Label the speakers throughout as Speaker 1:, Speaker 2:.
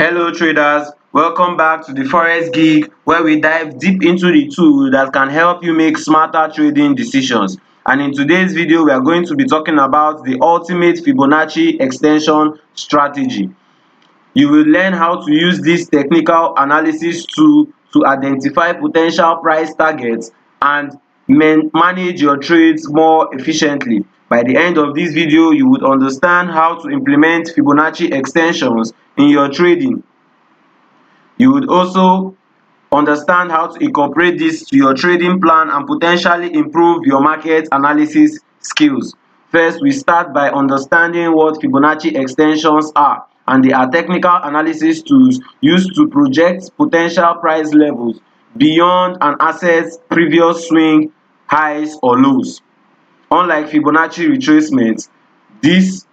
Speaker 1: Hello traders, welcome back to the Forex Gig where we dive deep into the tool that can help you make smarter trading decisions. And in today's video, we are going to be talking about the ultimate Fibonacci extension strategy. You will learn how to use this technical analysis tool to identify potential price targets and manage your trades more efficiently. By the end of this video, you would understand how to implement Fibonacci extensions in your trading. You would also understand how to incorporate this to your trading plan and potentially improve your market analysis skills. First, we start by understanding what Fibonacci extensions are, and they are technical analysis tools used to project potential price levels beyond an asset's previous swing highs or lows. Unlike Fibonacci retracement, this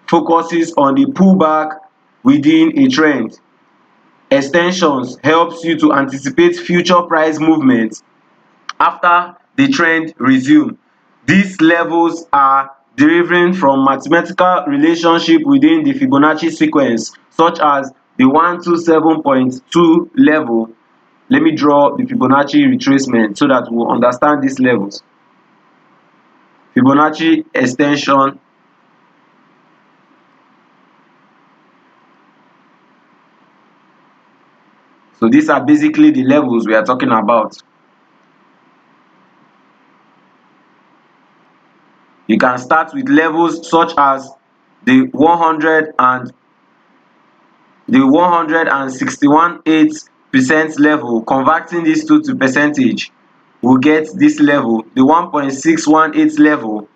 Speaker 1: focuses on the pullback within a trend. Extensions helps you to anticipate future price movements after the trend resume. These levels are deriving from mathematical relationship within the Fibonacci sequence, such as the 127.2 level. Let me draw the Fibonacci retracement so that we'll understand these levels. Fibonacci extension. So these are basically the levels we are talking about. You can start with levels such as the 161.8% level. Converting this to percentage, we'll get this level, the 1.618 level,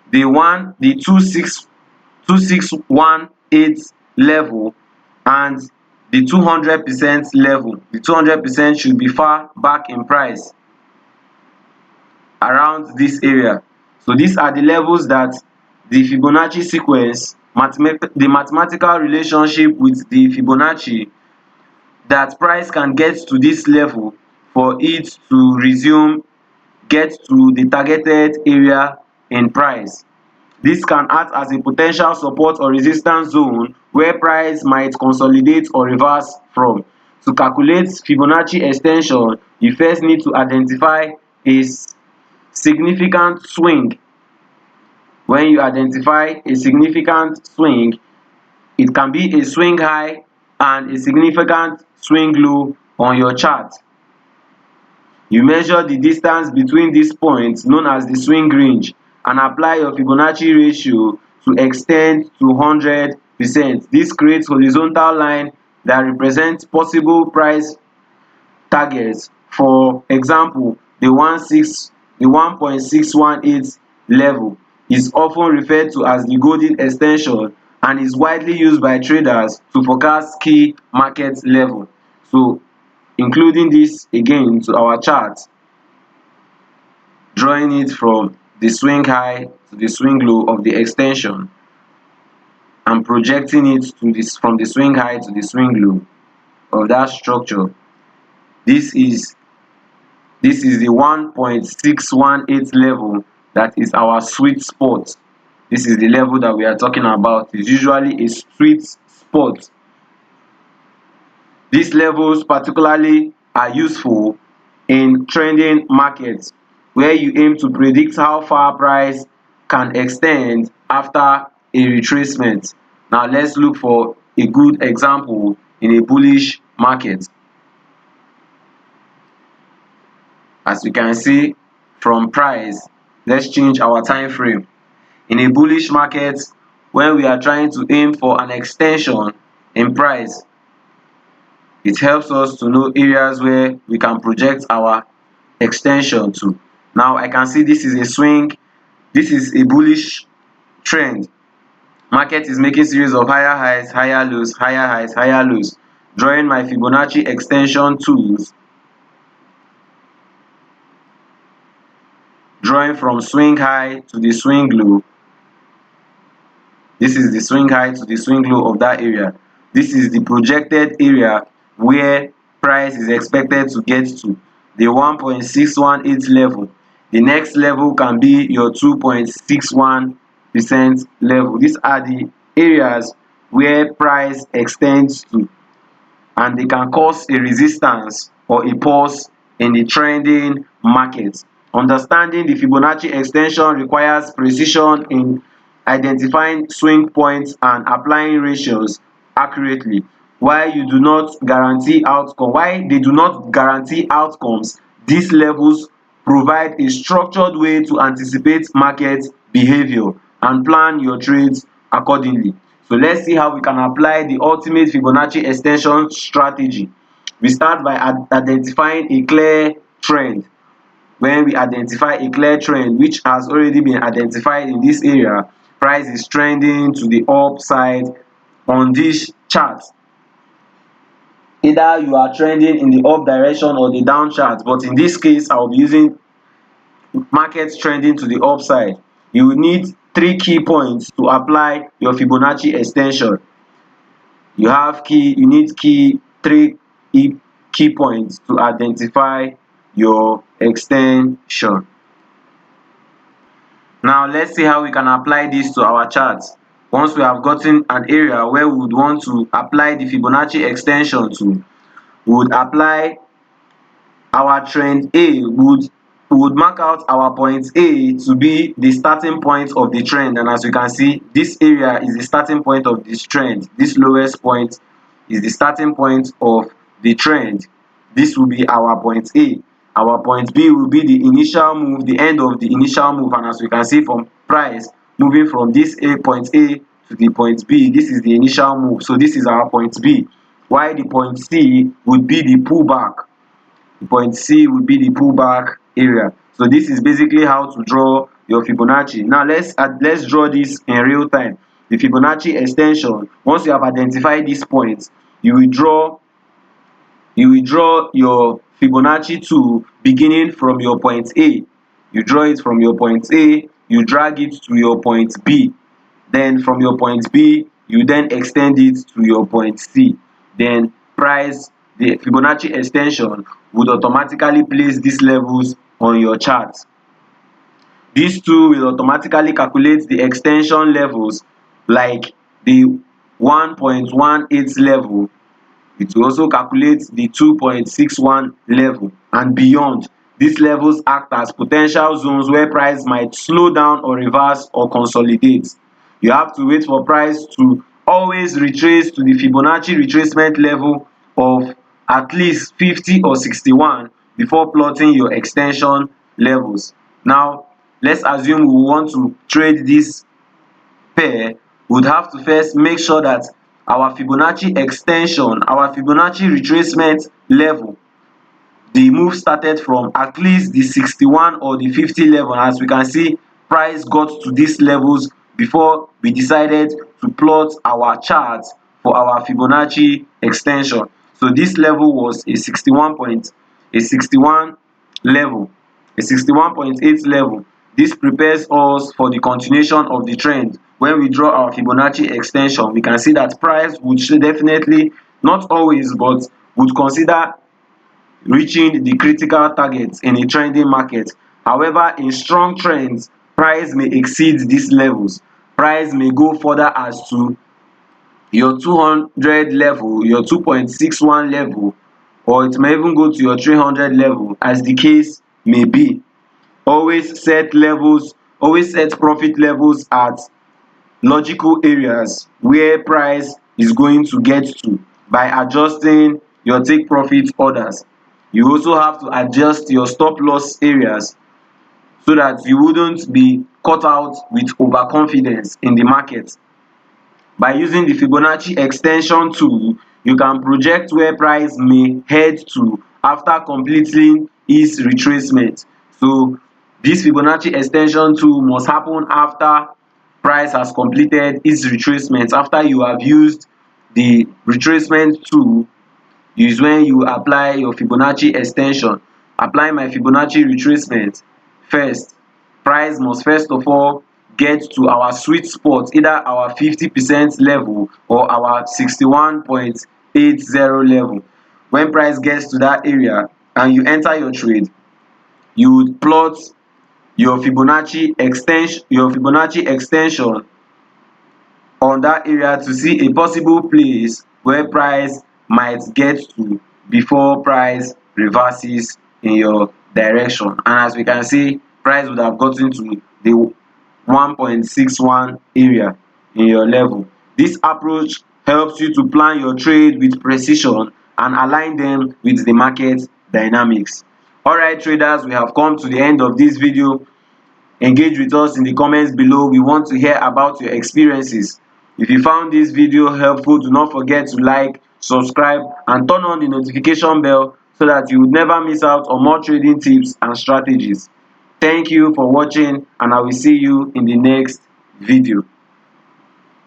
Speaker 1: the 2618 level, and the 200% level. The 200% should be far back in price, around this area. So these are the levels that the Fibonacci sequence, the mathematical relationship with the Fibonacci, that price can get to this level for it to resume, get to the targeted area in price. This can act as a potential support or resistance zone where price might consolidate or reverse from. To calculate Fibonacci extension, you first need to identify a significant swing. When you identify a significant swing, it can be a swing high and a significant swing low on your chart. You measure the distance between these points, known as the swing range, and apply your Fibonacci ratio to extend to 100%. This creates horizontal line that represents possible price targets. For example, the 1.618 level is often referred to as the golden extension and is widely used by traders to forecast key market level. So including this again to our chart, drawing it from the swing high to the swing low of the extension and projecting it to this from the swing high to the swing low of that structure. This is the 1.618 level that is our sweet spot. This is the level that we are talking about. It's usually a sweet spot. These levels particularly are useful in trending markets where you aim to predict how far price can extend after a retracement. Now let's look for a good example in a bullish market. As we can see from price, let's change our time frame. In a bullish market, when we are trying to aim for an extension in price, it helps us to know areas where we can project our extension to. Now I can see this is a swing, this is a bullish trend. Market is making series of higher highs, higher lows, higher highs, higher lows. Drawing my Fibonacci extension tools, drawing from swing high to the swing low. This is the swing high to the swing low of that area. This is the projected area where price is expected to get to, the 1.618 level. The next level can be your 2.61% level. These are the areas where price extends to. and they can cause a resistance or a pause in the trending market. Understanding the Fibonacci extension requires precision in identifying swing points and applying ratios accurately. While they do not guarantee outcomes, these levels provide a structured way to anticipate market behavior and plan your trades accordingly. So let's see how we can apply the ultimate Fibonacci extension strategy. We start by identifying a clear trend. When we identify a clear trend which has already been identified in this area, price is trending to the upside on this chart. Either you are trending in the up direction or the down chart, but in this case I will be using market trending to the upside. You will need three key points to apply your Fibonacci extension. You need three key points to identify your extension. Now let's see how we can apply this to our chart. Once we have gotten an area where we would want to apply the Fibonacci extension to, we would apply our trend A. We would mark out our point A to be the starting point of the trend, and as you can see, this area is the starting point of this trend. This lowest point is the starting point of the trend. This will be our point A. Our point B will be the initial move, the end of the initial move, and as we can see from price moving from this point A to the point B, this is the initial move. So this is our point B. While the point C would be the pullback. Point C would be the pullback area. So this is basically how to draw your Fibonacci. Now let's draw this in real time. The Fibonacci extension, once you have identified these points, you will draw your Fibonacci tool beginning from your point A. You draw it from your point A, you drag it to your point B. Then from your point B, you then extend it to your point C. Then the Fibonacci extension would automatically place these levels on your chart. This tool will automatically calculate the extension levels like the 1.18 level. It will also calculate the 2.61 level and beyond. These levels act as potential zones where price might slow down or reverse or consolidate. You have to wait for price to always retrace to the Fibonacci retracement level of at least 50 or 61 before plotting your extension levels. Now, let's assume we want to trade this pair. We would have to first make sure that our Fibonacci extension, our Fibonacci retracement level, the move started from at least the 61 or the 50 level. As we can see, price got to these levels before we decided to plot our chart for our Fibonacci extension. So this level was a 61 level, a 61.8 level. This prepares us for the continuation of the trend. When we draw our Fibonacci extension, we can see that price would definitely, not always, but would consider reaching the critical targets in a trending market. However, in strong trends, price may exceed these levels. Price may go further as to your 200 level, your 2.61 level, or it may even go to your 300 level, as the case may be. Always set profit levels at logical areas where price is going to get to by adjusting your take profit orders. You also have to adjust your stop loss areas so that you wouldn't be caught out with overconfidence in the market. By using the Fibonacci extension tool, you can project where price may head to after completing its retracement. So this Fibonacci extension tool must happen after price has completed its retracement. After you have used the retracement tool is when you apply your Fibonacci extension. Apply my Fibonacci retracement first. Price must first of all get to our sweet spot, either our 50% level or our 61.80 level. When price gets to that area and you enter your trade, you would plot your Fibonacci extension on that area to see a possible place where price might get to before price reverses in your direction. And as we can see, price would have gotten to the 1.61 area in your level. This approach helps you to plan your trade with precision and align them with the market dynamics. Alright traders, we have come to the end of this video. Engage with us in the comments below. We want to hear about your experiences. If you found this video helpful, do not forget to like, subscribe and turn on the notification bell so that you would never miss out on more trading tips and strategies. Thank you for watching and I will see you in the next video.